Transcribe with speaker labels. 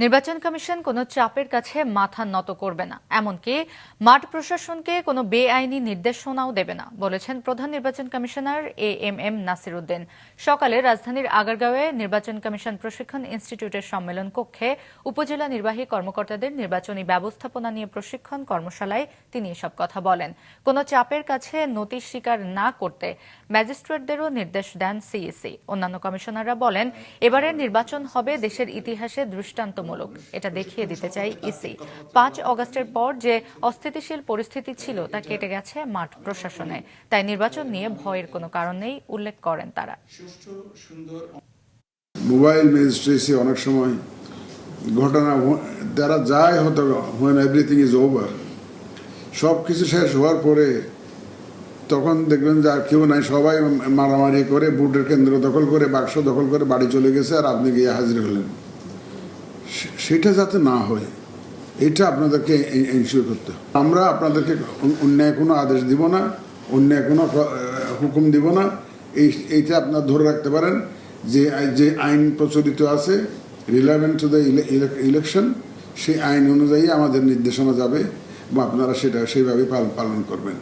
Speaker 1: নির্বাচন কমিশন কোনো চাপের কাছে মাথা নত করবে না, এমনকি মাঠ প্রশাসনকে কোনো বেআইনি নির্দেশনাও দেবে না, বলেছেন প্রধান নির্বাচন কমিশনার এএমএম নাসির উদ্দিন। সকালে রাজধানীর আগারগাঁওয়ে নির্বাচন কমিশন প্রশিক্ষণ ইনস্টিটিউটের সম্মেলন কক্ষে উপজেলা নির্বাহী কর্মকর্তাদের নির্বাচনী ব্যবস্থাপনা নিয়ে প্রশিক্ষণ কর্মশালায় তিনি এসব কথা বলেন। কোনো চাপের কাছে নতি স্বীকার না করতে ম্যাজিস্ট্রেটদেরও নির্দেশ দেন সিইসি। অন্যান্য কমিশনাররা বলেন, এবারের নির্বাচন হবে দেশের ইতিহাসে দৃষ্টান্তমূলক। এটা দেখিয়ে দিতে চাই ইসি। ৫ অগস্টের পর যে অস্থিতিশীল পরিস্থিতি ছিল তা কেটে গেছে মাঠ প্রশাসনে, তাই নির্বাচন নিয়ে ভয়ের কোনো কারণ নেই, উল্লেখ করেন তারা।
Speaker 2: মোবাইল ম্যাজিস্ট্রেসি অনেক সময় ঘটনা তারা যায় হতো when everything is over, সব কিছু শেষ হওয়ার পরে তখন দেখবেন যে আর কেউ নাই, সবাই মারামারি করে ভোটের কেন্দ্র দখল করে বাক্স দখল করে বাড়ি চলে গেছে, আর আপনি গিয়ে হাজির হলেন। সেটা যাতে না হয় এটা আপনাদেরকে এনশিওর করতে হবে। আমরা আপনাদেরকে অন্যায় কোনো আদেশ দিব না, অন্যায় কোনো হুকুম দিব না। এইটা আপনারা ধরে রাখতে পারেন যে আইন প্রচলিত আছে রিলেভেন্ট টু দ্য ইলেকশন, সেই আইন অনুযায়ী আমাদের নির্দেশনা যাবে এবং আপনারা সেটা সেইভাবে পালন করবেন।